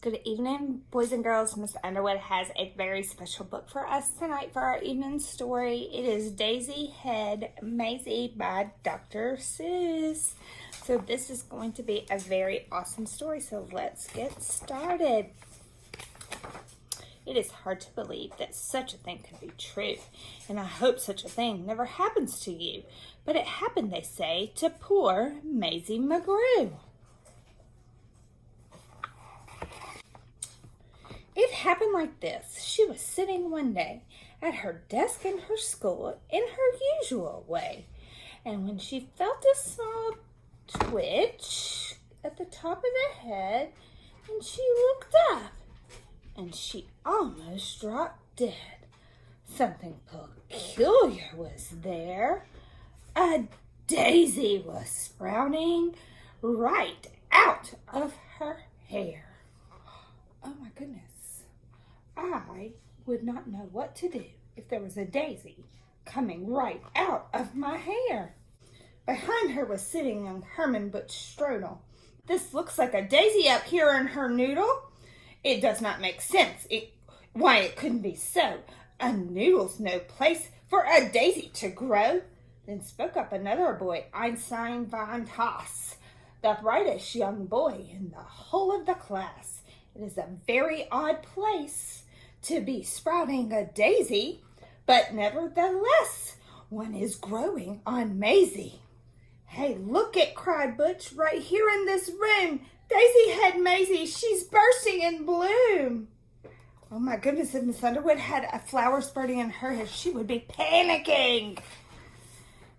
Good evening, boys and girls. Miss Underwood has a very special book for us tonight for our evening story. It is Daisy Head Mayzie by Dr. Seuss. So this is going to be a very awesome story, so let's get started. It is hard to believe that such a thing could be true, and I hope such a thing never happens to you. But it happened, they say, to poor Mayzie McGrew. It happened like this. She was sitting one day at her desk in her school in her usual way, and when she felt a small twitch at the top of the head, and she looked up, and she almost dropped dead. Something peculiar was there. A daisy was sprouting right out of her hair. Oh my goodness. I would not know what to do if there was a daisy coming right out of my hair. Behind her was sitting young Herman Butch Strodel. This looks like a daisy up here in her noodle. It does not make sense. Why it couldn't be so. A noodle's no place for a daisy to grow. Then spoke up another boy, Einstein von Toss, the brightest young boy in the whole of the class. It is a very odd place to be sprouting a daisy, but nevertheless, one is growing on Mayzie. Hey, look it, cried Butch, right here in this room. Daisy Head Mayzie, she's bursting in bloom. Oh my goodness, if Miss Underwood had a flower sprouting in her hair, she would be panicking.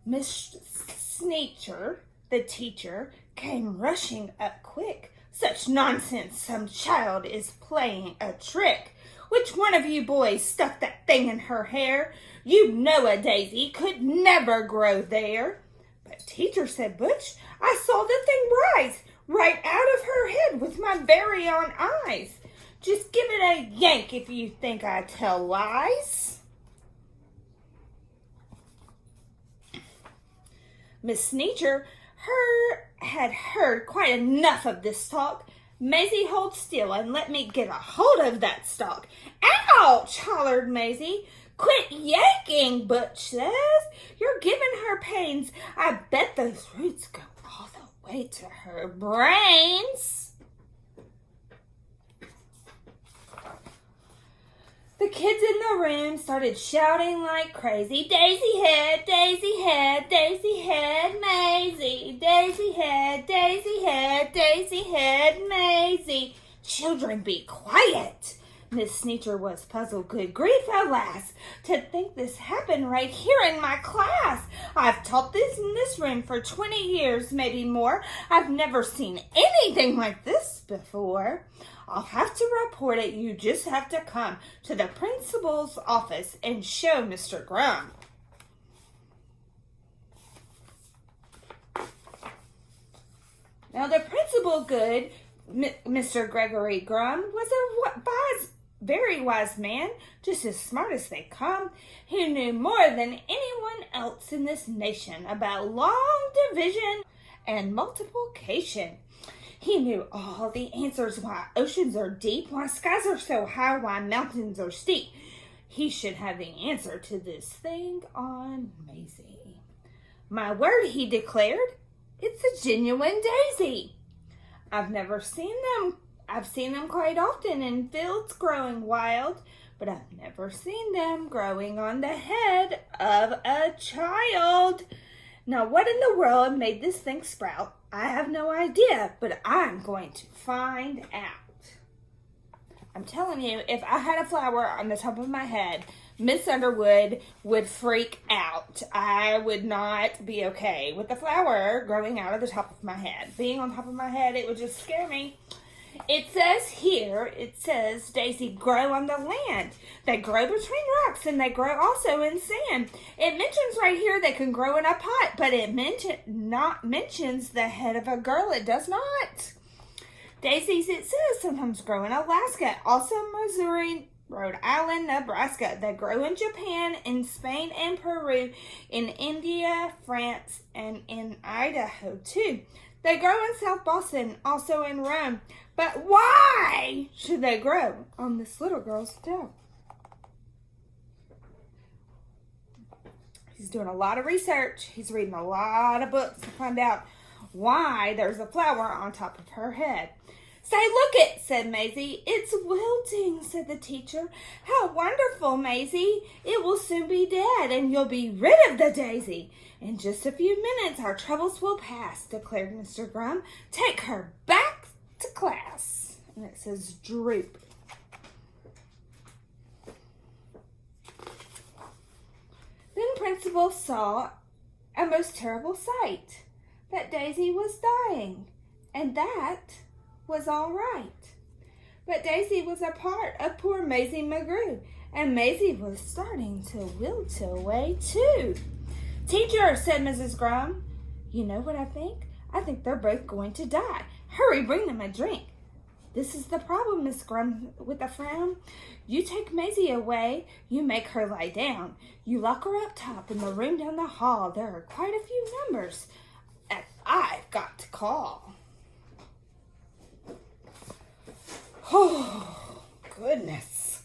Miss Sneacher, the teacher, came rushing up quick. Such nonsense, some child is playing a trick. Which one of you boys stuck that thing in her hair? You know a daisy could never grow there. But teacher, said Butch, I saw the thing rise right out of her head with my very own eyes. Just give it a yank if you think I tell lies. Miss Sneacher had heard quite enough of this talk. Mayzie, hold still and let me get a hold of that stalk. Ouch, hollered Mayzie. Quit yanking, Butch says. You're giving her pains. I bet those roots go all the way to her brains. The kids in the room started shouting like crazy. Daisy Head, Daisy Head, Daisy Head, Mayzie. Daisy Head, Daisy Head, Daisy Head, Mayzie. Children, be quiet. Miss Sneacher was puzzled. Good grief, alas, to think this happened right here in my class. I've taught this in this room for 20 years, maybe more. I've never seen anything like this before. I'll have to report it. You just have to come to the principal's office and show Mr. Grum. Now, the principal, good Mr. Gregory Grum, was a very wise man, just as smart as they come. He knew more than anyone else in this nation about long division and multiplication. He knew all the answers, why oceans are deep, why skies are so high, why mountains are steep. He should have the answer to this thing on Mayzie. My word, he declared, it's a genuine daisy. I've never seen them. I've seen them quite often in fields growing wild, but I've never seen them growing on the head of a child. Now, what in the world made this thing sprout? I have no idea, but I'm going to find out. I'm telling you, if I had a flower on the top of my head, Miss Underwood would freak out. I would not be okay with the flower growing out of the top of my head. Being on top of my head, it would just scare me. It says daisy grow on the land. They grow between rocks and they grow also in sand. It mentions right here they can grow in a pot, but it mentions the head of a girl. It does not. Daisies, it says, sometimes grow in Alaska, also Missouri, Rhode Island, Nebraska. They grow in Japan, in Spain and Peru, in India, France, and in Idaho too. They grow in South Boston, also in Rome. But why should they grow on this little girl's toe? He's doing a lot of research. He's reading a lot of books to find out why there's a flower on top of her head. Say, look it, said Mayzie. It's wilting, said the teacher. How wonderful, Mayzie. It will soon be dead, and you'll be rid of the daisy. In just a few minutes, our troubles will pass, declared Mr. Grum. Take her back to class. And it says droop. Then Principal saw a most terrible sight, that Daisy was dying, and that was all right. But Daisy was a part of poor Mayzie McGrew, and Mayzie was starting to wilt away too. Teacher, said Mrs. Grum, you know what I think? I think they're both going to die. Hurry, bring them a drink. This is the problem, Miss Grum, with a frown. You take Mayzie away, you make her lie down. You lock her up top in the room down the hall. There are quite a few numbers, and I've got to call. Oh, goodness.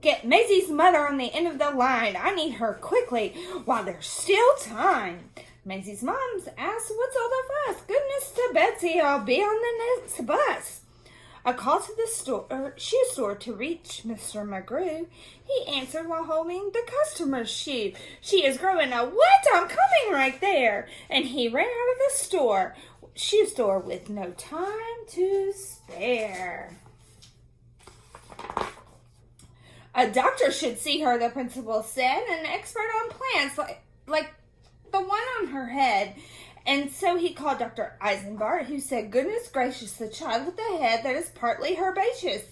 Get Maisie's mother on the end of the line. I need her quickly while there's still time. Maisie's mom's asked, what's all the fuss? Goodness to Betsy, I'll be on the next bus. A call to the shoe store to reach Mr. McGrew. He answered while holding the customer's shoe. She is growing a what? I'm coming right there. And he ran out of the shoe store with no time to spare. A doctor should see her, the principal said, an expert on plants like the one on her head. And so he called Dr. Eisenbart, who said, goodness gracious, the child with the head that is partly herbaceous.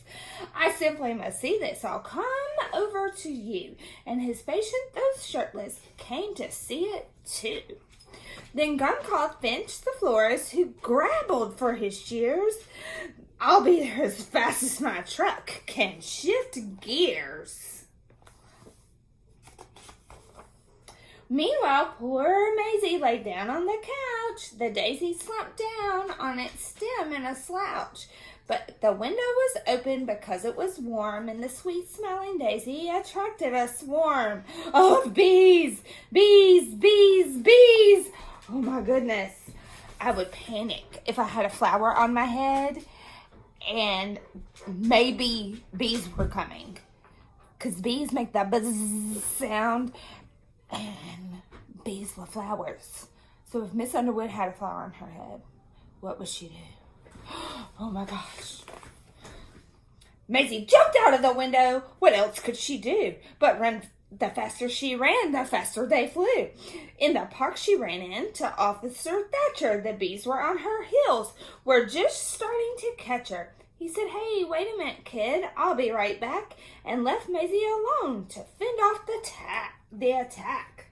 I simply must see this. I'll come over to you. And his patient, though shirtless, came to see it too. Then Gum called Finch, the florist, who grabbled for his shears. I'll be there as fast as my truck can shift gears. Meanwhile, poor Mayzie lay down on the couch. The daisy slumped down on its stem in a slouch. But the window was open because it was warm, and the sweet-smelling daisy attracted a swarm of bees. Bees, bees, bees. Oh, my goodness. I would panic if I had a flower on my head and maybe bees were coming. Because bees make that buzz sound. And bees love flowers. So if Miss Underwood had a flower on her head, what would she do? Oh my gosh. Mayzie jumped out of the window. What else could she do but run? The faster she ran, the faster they flew. In the park she ran into Officer Thatcher. The bees were on her heels. Were just starting to catch her. He said, hey, wait a minute, kid. I'll be right back. And left Mayzie alone to fend off the attack.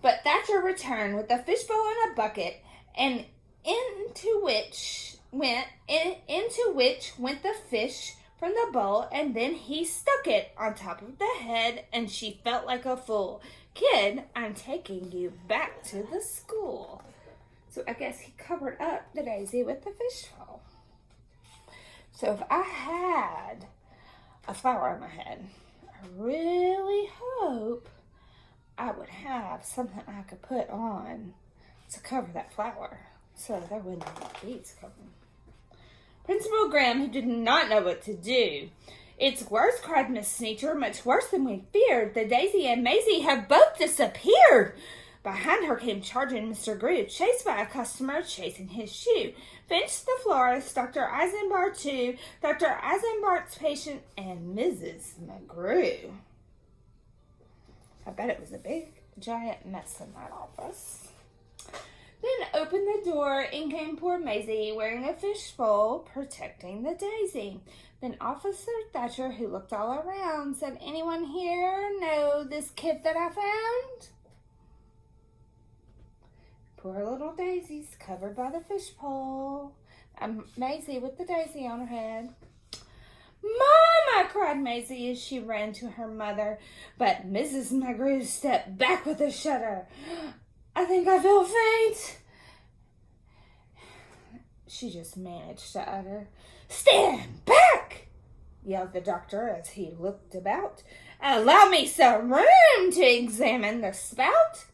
But Thatcher returned with a fishbowl and a bucket, and into which went the fish from the bowl, and then he stuck it on top of the head, and she felt like a fool. Kid, I'm taking you back to the school. So I guess he covered up the daisy with the fishbowl. So if I had a flower on my head, I really hope I would have something I could put on to cover that flower so there wouldn't be bees coming. Principal Graham, who did not know what to do. It's worse, cried Miss Sneecher, much worse than we feared. The daisy and Mayzie have both disappeared. Behind her came charging Mr. Grew, chased by a customer chasing his shoe. Finch the florist, Dr. Eisenbart too, Dr. Eisenbart's patient, and Mrs. McGrew. I bet it was a big, giant mess in that office. Then opened the door, in came poor Mayzie, wearing a fishbowl, protecting the daisy. Then Officer Thatcher, who looked all around, said, anyone here know this kid that I found? Poor little Daisy's covered by the fishbowl. And Mayzie with the daisy on her head. Mama, cried Mayzie as she ran to her mother. But Mrs. McGrew stepped back with a shudder. I think I feel faint. she just managed to utter. "Stand back!" yelled the doctor as he looked about. "Allow me some room to examine the spout."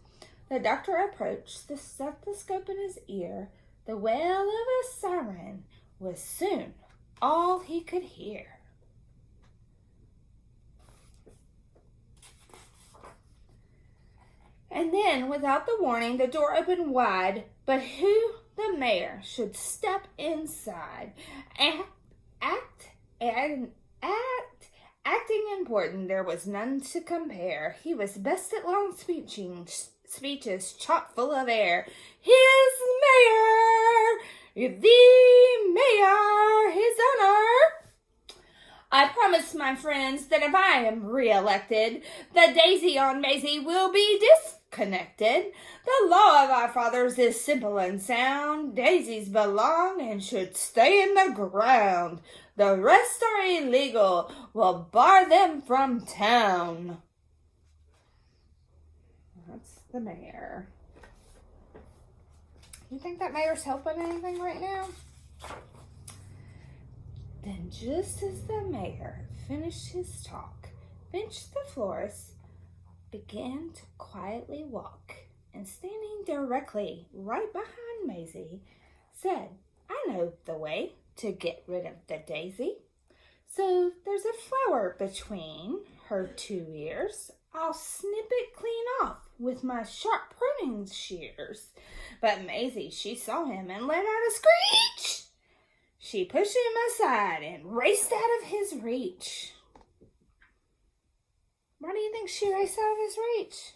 The doctor approached, the stethoscope in his ear. The wail of a siren was soon all he could hear. And then, without the warning, the door opened wide. But who, the mayor, should step inside? Acting important, there was none to compare. He was best at long speeches chock full of air. His mayor, the mayor, his honor. "I promise, my friends, that if I am re-elected, the daisy on Mayzie will be disconnected. The law of our fathers is simple and sound. Daisies belong and should stay in the ground. The rest are illegal. We'll bar them from town." That's the mayor. You think that mayor's helping anything right now? Then, just as the mayor finished his talk, Finch the florist began to quietly walk, and standing directly right behind Mayzie, said, "I know the way to get rid of the daisy. So there's a flower between her 2 ears. I'll snip it clean off with my sharp pruning shears." But Mayzie, she saw him and let out a screech. She pushed him aside and raced out of his reach. Why do you think she raced out of his reach?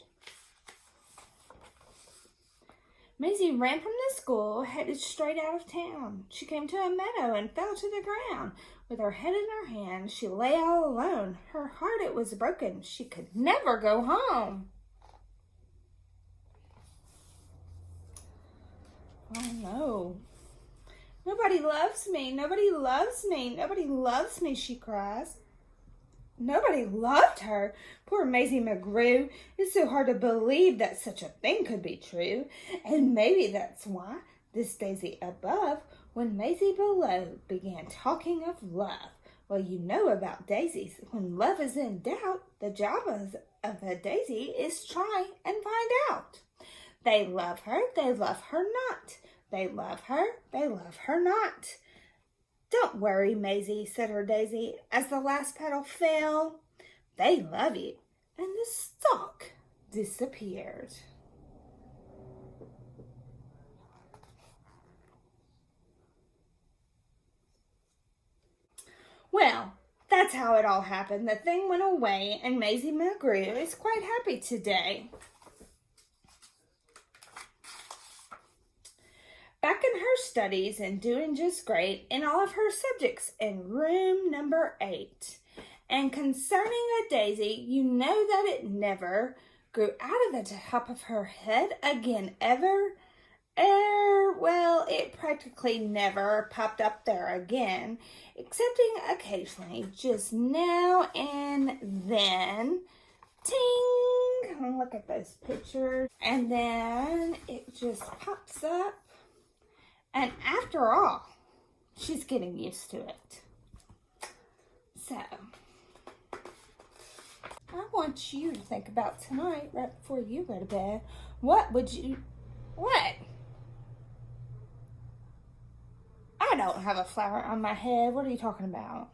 Mayzie ran from the school, headed straight out of town. She came to a meadow and fell to the ground. With her head in her hand, she lay all alone. Her heart, it was broken. She could never go home. Oh no. "Nobody loves me, nobody loves me, nobody loves me," she cries. Nobody loved her. Poor Mayzie McGrew. It's so hard to believe that such a thing could be true. And maybe that's why this daisy above, when Mayzie below, began talking of love. Well, you know about daisies. When love is in doubt, the job of a daisy is try and find out. They love her not. They love her not. "Don't worry, Mayzie," said her daisy, as the last petal fell. "They love you," and the stalk disappeared. Well, that's how it all happened. The thing went away, and Mayzie McGrew is quite happy today. Back in her studies and doing just great in all of her subjects in room number 8. And concerning a daisy, you know that it never grew out of the top of her head again ever. Well, it practically never popped up there again, excepting occasionally, just now and then. Ting! Look at those pictures. And then it just pops up. And after all, she's getting used to it. So, I want you to think about tonight, right before you go to bed. What? I don't have a flower on my head. What are you talking about?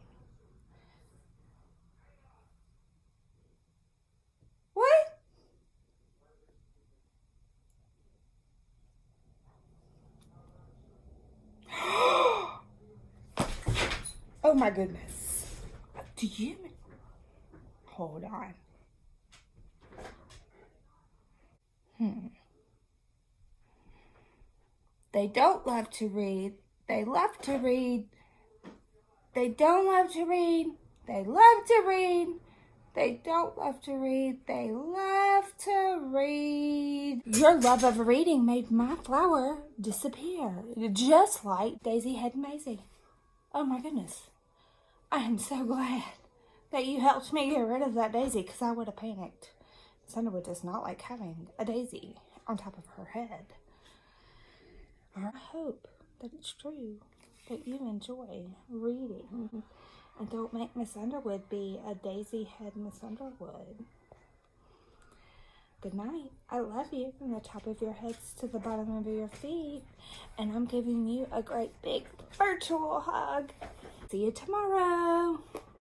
What? Oh my goodness. Do you? Hold on. They don't love to read. They love to read. They don't love to read. They love to read. They don't love to read. They love to read. Your love of reading made my flower disappear, just like Daisy had Mayzie. Oh my goodness. I am so glad that you helped me get rid of that daisy, because I would have panicked. Underwood does not like having a daisy on top of her head. I hope that it's true, that you enjoy reading. And don't make Miss Underwood be a daisy-head Miss Underwood. Good night. I love you from the top of your heads to the bottom of your feet. And I'm giving you a great big virtual hug. See you tomorrow.